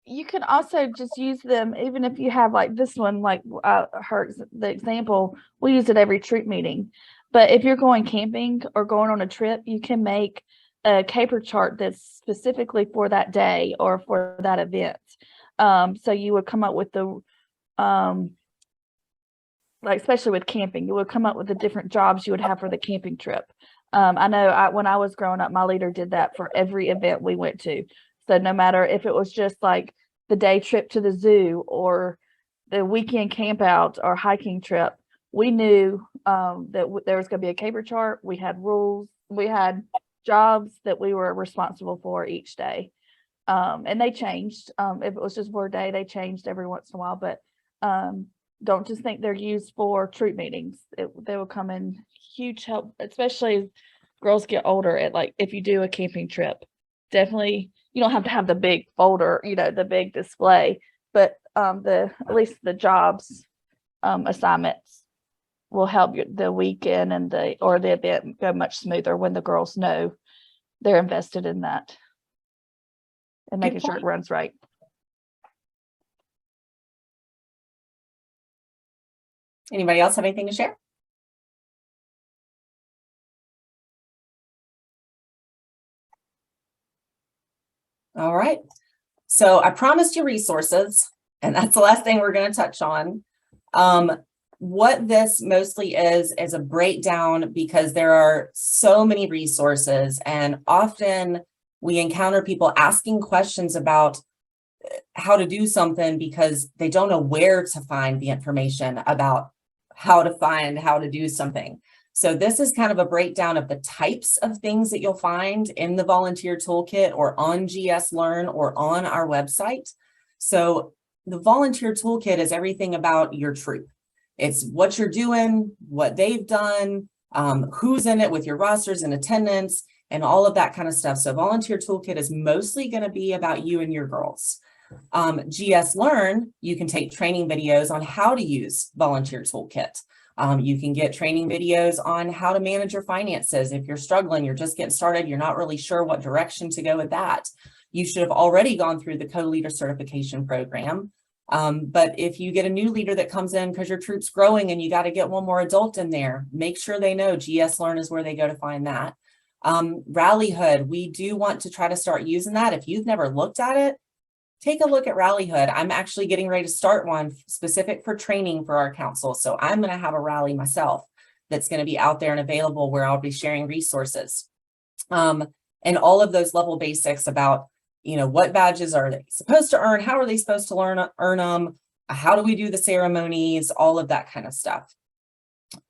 You can also just use them, even if you have like this one, like the example, we use it every troop meeting. But if you're going camping or going on a trip, you can make a caper chart that's specifically for that day or for that event. So you would come up with the, like, especially with camping, you would come up with the different jobs you would have for the camping trip. I know when I was growing up, my leader did that for every event we went to. So no matter if it was just like the day trip to the zoo or the weekend camp out or hiking trip, we knew that there was going to be a caper chart. We had rules. We had jobs that we were responsible for each day. And they changed. If it was just for a day, they changed every once in a while. But don't just think they're used for troop meetings. They will come in huge help, especially as girls get older. Like if you do a camping trip, definitely you don't have to have the big folder, you know, the big display, but at least the jobs assignments will help the weekend and the event go much smoother when the girls know they're invested in that and making sure it runs right. Anybody else have anything to share? All right. So I promised you resources, and that's the last thing we're going to touch on. What this mostly is a breakdown, because there are so many resources, and often we encounter people asking questions about how to do something because they don't know where to find the information about how to do something. So this is kind of a breakdown of the types of things that you'll find in the volunteer toolkit or on GS Learn or on our website. So the volunteer toolkit is everything about your troop. It's what you're doing, what they've done, who's in it with your rosters and attendance and all of that kind of stuff. So volunteer toolkit is mostly going to be about you and your girls. GS Learn, you can take training videos on how to use volunteer toolkit. You can get training videos on how to manage your finances. If you're struggling, you're just getting started, you're not really sure what direction to go with that. You should have already gone through the co-leader certification program. But if you get a new leader that comes in because your troop's growing and you got to get one more adult in there, make sure they know GS Learn is where they go to find that. Rallyhood, we do want to try to start using that. If you've never looked at it, take a look at Rallyhood. I'm actually getting ready to start one specific for training for our council. So I'm going to have a rally myself that's going to be out there and available where I'll be sharing resources. And all of those level basics about, what badges are they supposed to earn? How are they supposed to earn them? How do we do the ceremonies? All of that kind of stuff.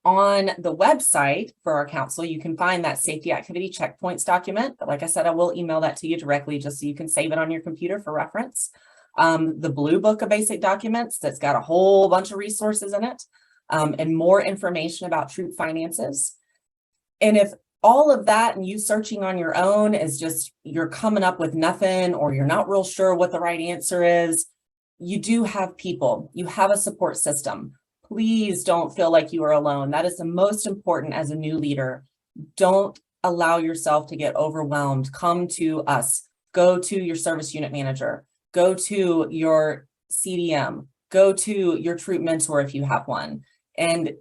On the website for our council, you can find that safety activity checkpoints document. But like I said, I will email that to you directly just so you can save it on your computer for reference. The blue book of basic documents that's got a whole bunch of resources in it, and more information about troop finances. And if all of that and you searching on your own is just, you're coming up with nothing, or you're not real sure what the right answer is, you do have people, you have a support system. Please don't feel like you are alone. That is the most important as a new leader. Don't allow yourself to get overwhelmed. Come to us, go to your service unit manager, go to your CDM, go to your troop mentor if you have one. And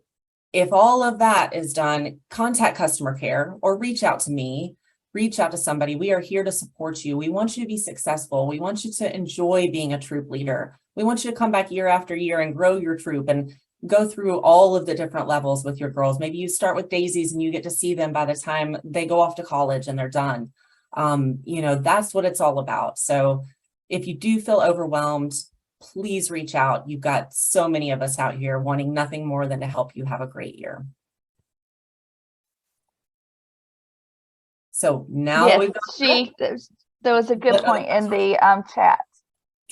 if all of that is done, contact customer care or reach out to me, reach out to somebody. We are here to support you. We want you to be successful. We want you to enjoy being a troop leader. We want you to come back year after year and grow your troop and go through all of the different levels with your girls. Maybe you start with daisies and you get to see them by the time they go off to college and they're done. That's what it's all about. So if you do feel overwhelmed, please reach out. You've got so many of us out here wanting nothing more than to help you have a great year. So now Yes, we've got there was a good What other point in the chat.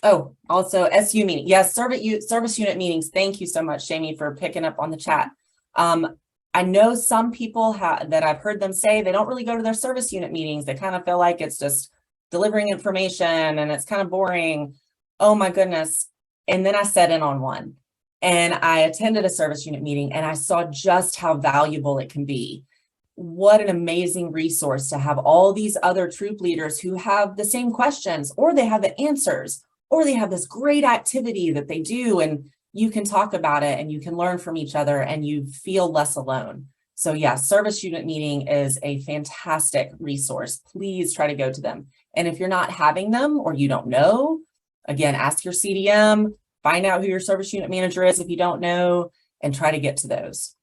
Oh, also SU meeting. Yes, service unit meetings. Thank you so much, Jamie, for picking up on the chat. I know some people that I've heard them say they don't really go to their service unit meetings. They kind of feel like it's just delivering information and it's kind of boring. Oh my goodness. And then I sat in on one and I attended a service unit meeting and I saw just how valuable it can be. What an amazing resource to have all these other troop leaders who have the same questions, or they have the answers, or they have this great activity that they do, and you can talk about it and you can learn from each other and you feel less alone. So yeah, service unit meeting is a fantastic resource. Please try to go to them. And if you're not having them or you don't know, again, ask your CDM, find out who your service unit manager is if you don't know, and try to get to those.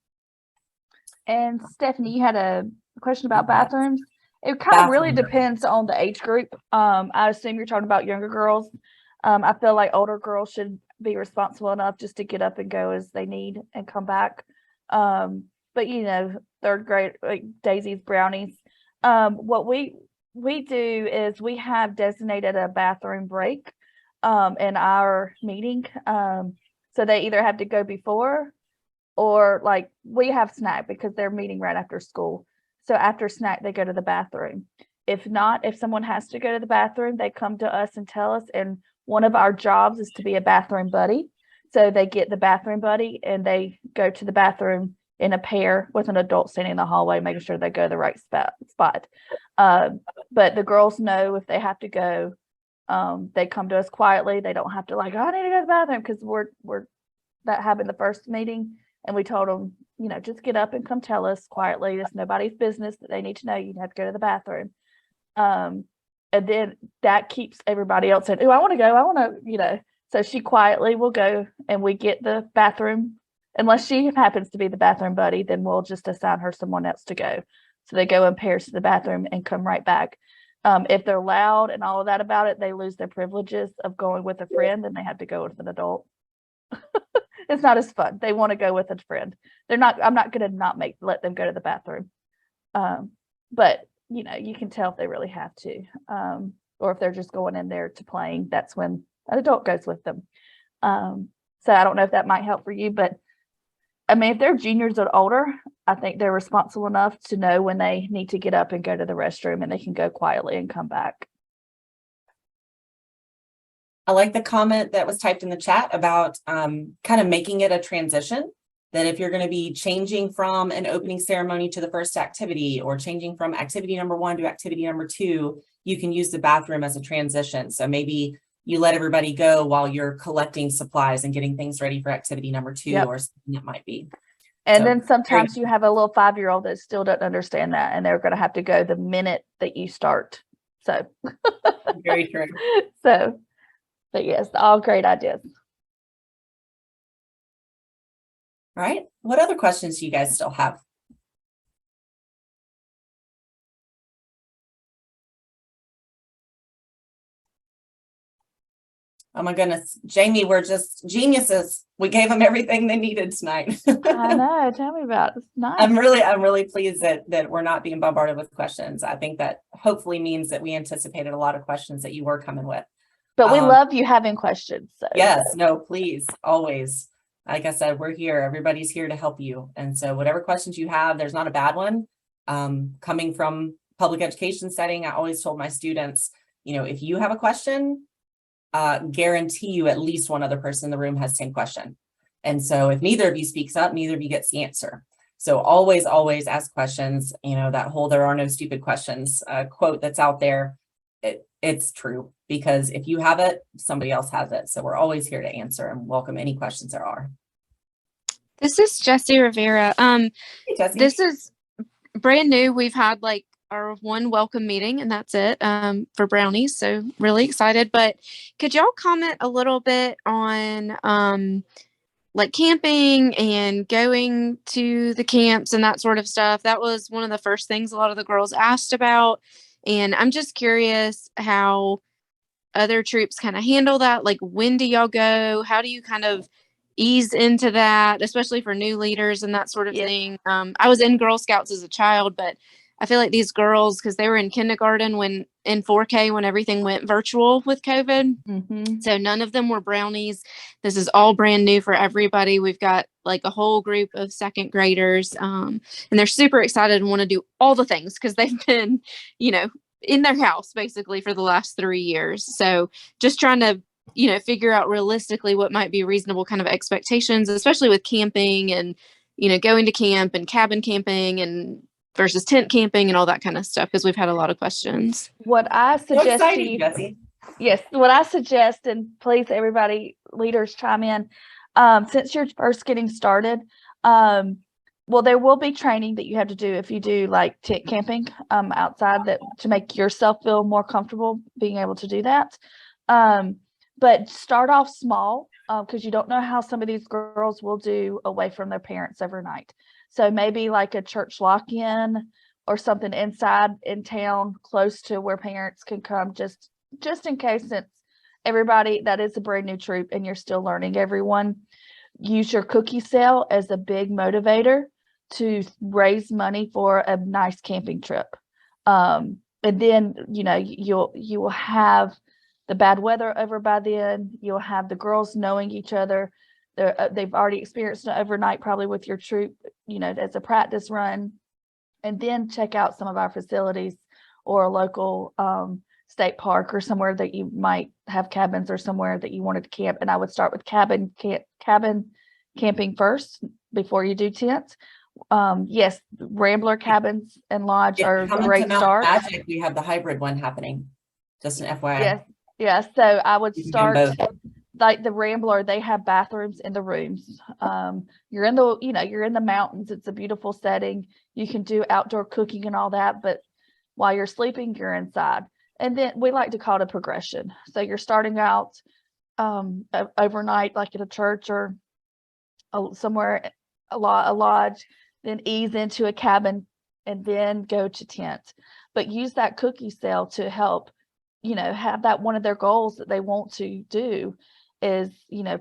And Stephanie, you had a question about bathrooms. It kind of really depends on the age group. I assume you're talking about younger girls. I feel like older girls should be responsible enough just to get up and go as they need and come back. But third grade, like daisies, brownies. What we do is we have designated a bathroom break in our meeting. So they either have to go before, or like we have snack because they're meeting right after school. So after snack, they go to the bathroom. If not, if someone has to go to the bathroom, they come to us and tell us. And one of our jobs is to be a bathroom buddy. So they get the bathroom buddy and they go to the bathroom in a pair with an adult standing in the hallway, making sure they go to the right spot. But the girls know if they have to go, they come to us quietly. They don't have to I need to go to the bathroom, because that happened the first meeting. And we told them, just get up and come tell us quietly. It's nobody's business that they need to know you have to go to the bathroom. And then that keeps everybody else in. Oh, I want to go. I want to, So she quietly will go and we get the bathroom. Unless she happens to be the bathroom buddy, then we'll just assign her someone else to go. So they go in pairs to the bathroom and come right back. If they're loud and all of that about it, they lose their privileges of going with a friend and they have to go with an adult. It's not as fun. They want to go with a friend. I'm not going to let them go to the bathroom. But you can tell if they really have to, or if they're just going in there to playing, that's when an adult goes with them. So I don't know if that might help for you, but I mean, if they're juniors or older, I think they're responsible enough to know when they need to get up and go to the restroom, and they can go quietly and come back. I like the comment that was typed in the chat about kind of making it a transition, that if you're going to be changing from an opening ceremony to the first activity, or changing from activity number 1 to activity number 2, you can use the bathroom as a transition. So maybe you let everybody go while you're collecting supplies and getting things ready for activity number 2, Yep. or something that might be. And So, then sometimes you have a little 5-year-old that still doesn't understand that, and they're going to have to go the minute that you start. So, very true. so, but yes, all great ideas. All right. What other questions do you guys still have? Oh my goodness, Jamie, we're just geniuses. We gave them everything they needed tonight. I know. Tell me about it. It's nice. I'm really pleased that we're not being bombarded with questions. I think that hopefully means that we anticipated a lot of questions that you were coming with. But we love you having questions. So. Yes, no, please, always. Like I said, we're here. Everybody's here to help you. And so whatever questions you have, there's not a bad one. Coming from public education setting, I always told my students, if you have a question, guarantee you at least one other person in the room has the same question. And so if neither of you speaks up, neither of you gets the answer. So always ask questions. That whole "there are no stupid questions" quote that's out there, it's true, because if you have it, somebody else has it. So we're always here to answer and welcome any questions there are. This is Jessie Rivera. Hey, Jessie. This is brand new. We've had like our one welcome meeting, and that's it for brownies. So really excited. But could y'all comment a little bit on like camping and going to the camps and that sort of stuff? That was one of the first things a lot of the girls asked about. And I'm just curious how other troops kind of handle that. Like, when do y'all go? How do you kind of ease into that, especially for new leaders and that sort of thing? I was in Girl Scouts as a child, but I feel like these girls, because they were in kindergarten when in 4K when everything went virtual with COVID. Mm-hmm. So none of them were brownies. This is all brand new for everybody. We've got like a whole group of second graders, and they're super excited and want to do all the things because they've been, in their house basically for the last 3 years. So just trying to, figure out realistically what might be reasonable kind of expectations, especially with camping and, going to camp and cabin camping and versus tent camping and all that kind of stuff, because we've had a lot of questions. What I So suggest to exciting, you, Jessie. yes, what I suggest, and please everybody, leaders chime in, since you're first getting started, well, there will be training that you have to do if you do like tent camping outside, that to make yourself feel more comfortable being able to do that. But start off small, because you don't know how some of these girls will do away from their parents overnight. So maybe like a church lock-in or something inside in town close to where parents can come, just in case, since everybody, that is a brand new troop and you're still learning everyone. Use your cookie sale as a big motivator to raise money for a nice camping trip. And then, you will have the bad weather over by then. You'll have the girls knowing each other. They've already experienced an overnight probably with your troop, as a practice run. And then check out some of our facilities or a local state park or somewhere that you might have cabins, or somewhere that you wanted to camp. And I would start with cabin camping first before you do tents. Yes, Rambler cabins and lodge are a great start. Magic, we have the hybrid one happening. Just an FYI. Yes. So I would You can start do both. like the Rambler. They have bathrooms in the rooms. You're in the mountains. It's a beautiful setting. You can do outdoor cooking and all that, but while you're sleeping, you're inside. And then we like to call it a progression. So you're starting out overnight, like at a church or somewhere, a lodge, then ease into a cabin, and then go to tent. But use that cookie sale to help, have that one of their goals that they want to do is,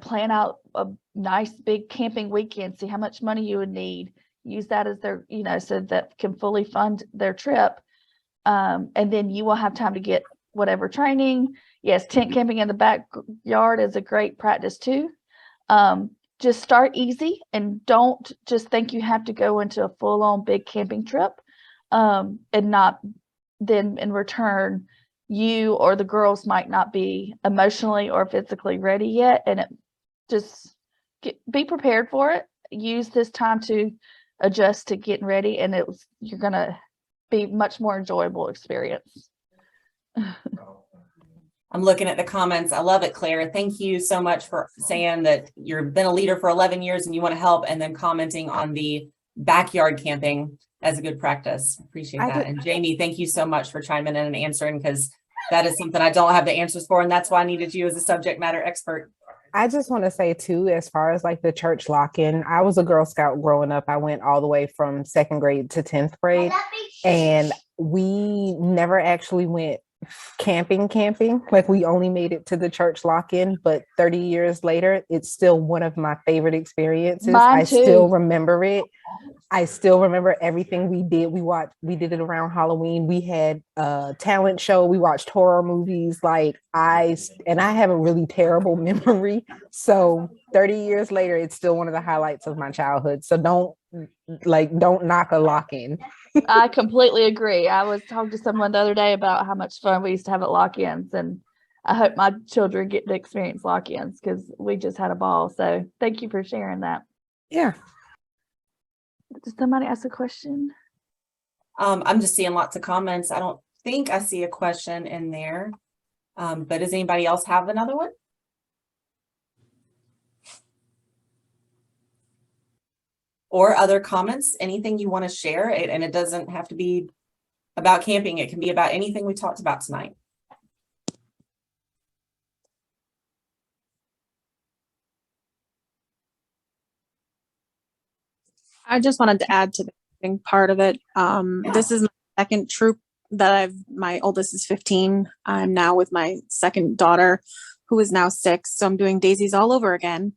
plan out a nice big camping weekend, see how much money you would need, use that as their, so that can fully fund their trip. And then you will have time to get whatever training. Yes, tent camping in the backyard is a great practice too. Just start easy and don't just think you have to go into a full-on big camping trip, and not then in return, you or the girls might not be emotionally or physically ready yet. And be prepared for it. use this time to adjust to getting ready, and you're gonna be much more enjoyable experience. I'm looking at the comments. I love it, Claire. Thank you so much for saying that you've been a leader for 11 years and you want to help, and then commenting on the backyard camping as a good practice. Appreciate that. And Jamie, thank you so much for chiming in and answering, because that is something I don't have the answers for, and that's why I needed you as a subject matter expert. I just want to say too, as far as like the church lock-in, I was a Girl Scout growing up. I went all the way from 2nd grade to 10th grade, and we never actually went camping. Like, we only made it to the church lock-in, but 30 years later, it's still one of my favorite experiences. Mine I too. still remember it. I still remember everything we did. We did it around Halloween. We had a talent show. We watched horror movies. Like, I have a really terrible memory. So 30 years later, it's still one of the highlights of my childhood. So don't knock a lock-in. I completely agree. I was talking to someone the other day about how much fun we used to have at lock-ins, and I hope my children get to experience lock-ins because we just had a ball. So thank you for sharing that. Yeah. Did somebody ask a question? I'm just seeing lots of comments. I don't think I see a question in there. But does anybody else have another one? Or other comments, anything you want to share, and it doesn't have to be about camping. It can be about anything we talked about tonight. I just wanted to add to the camping part of it. This is my second troop that my oldest is 15. I'm now with my second daughter, who is now 6. So I'm doing daisies all over again.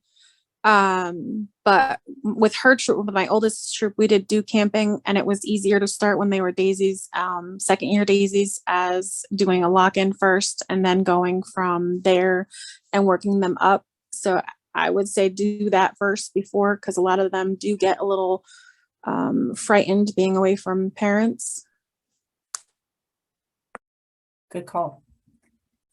But with her troop, with my oldest troop, we did do camping, and it was easier to start when they were daisies, 2nd year daisies, as doing a lock-in first and then going from there and working them up. So I would say do that first before, because a lot of them do get a little frightened being away from parents. Good call.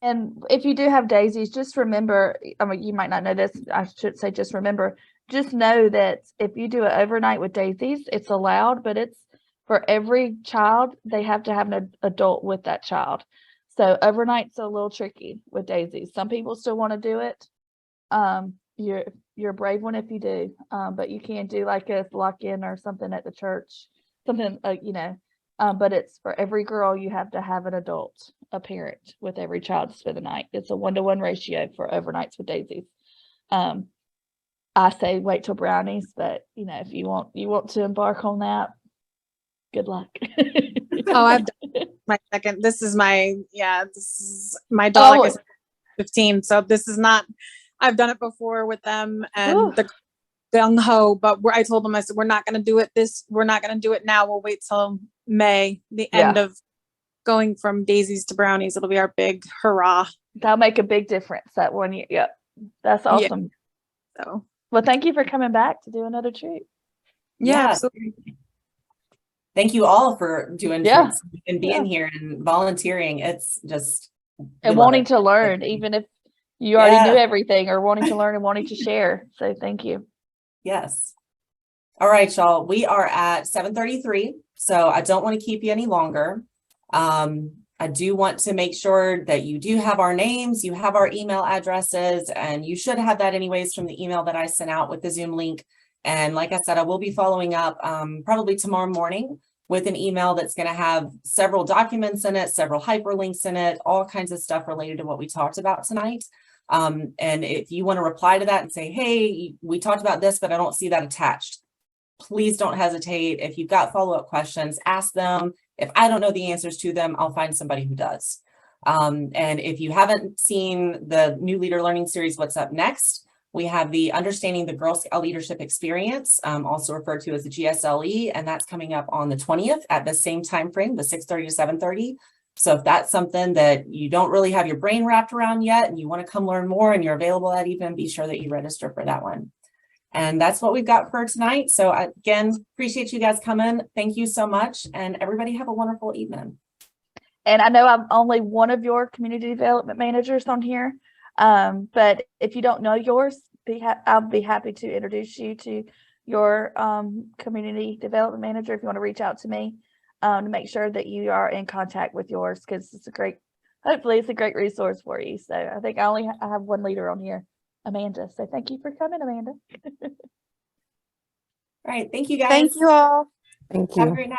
And if you do have daisies, just remember, I mean, you might not know this, I should say just remember, just know that if you do it overnight with daisies, it's allowed, but it's for every child, they have to have an adult with that child. So overnight's a little tricky with daisies. Some people still want to do it. You're a brave one if you do, but you can do like a lock-in or something at the church, something, but it's for every girl, you have to have an adult, a parent with every child to spend the night. It's a 1-to-1 ratio for overnights with daisies. I say wait till brownies, but if you want to embark on that, good luck. Oh, I've done my second. This is my daughter, like I said, 15. So this is not, I've done it before with them, and the gung ho, but I told them, I said, we're not going to do it now. We'll wait till May, the end of going from daisies to brownies. It'll be our big hurrah. That'll make a big difference that 1 year. Yep. That's awesome. Yeah. So, well, thank you for coming back to do another trip. yeah, absolutely. Thank you all for doing Yeah. trips and being here and volunteering. It's just And wanting to learn, even if you already knew everything, or wanting to learn and wanting to share. So thank you. Yes. All right, y'all. We are at 7:33, so I don't want to keep you any longer. I do want to make sure that you do have our names, you have our email addresses, and you should have that anyways from the email that I sent out with the Zoom link. And like I said, I will be following up probably tomorrow morning with an email that's going to have several documents in it, several hyperlinks in it, all kinds of stuff related to what we talked about tonight. And if you want to reply to that and say, hey, we talked about this, but I don't see that attached, please don't hesitate. If you've got follow-up questions, ask them. If I don't know the answers to them, I'll find somebody who does. And if you haven't seen the new Leader Learning Series, What's Up Next? We have the Understanding the Girl Scout Leadership Experience, also referred to as the GSLE, and that's coming up on the 20th at the same time frame, the 6:30 to 7:30. So if that's something that you don't really have your brain wrapped around yet and you want to come learn more and you're available at even, be sure that you register for that one. And that's what we've got for tonight. So again, appreciate you guys coming. Thank you so much. And everybody have a wonderful evening. And I know I'm only one of your community development managers on here. But if you don't know yours, I'll be happy to introduce you to your community development manager if you want to reach out to me to make sure that you are in contact with yours, because hopefully it's a great resource for you. So I think I have one leader on here, Amanda. So thank you for coming, Amanda. All right. Thank you guys. Thank you all. Thank Have a you. great night.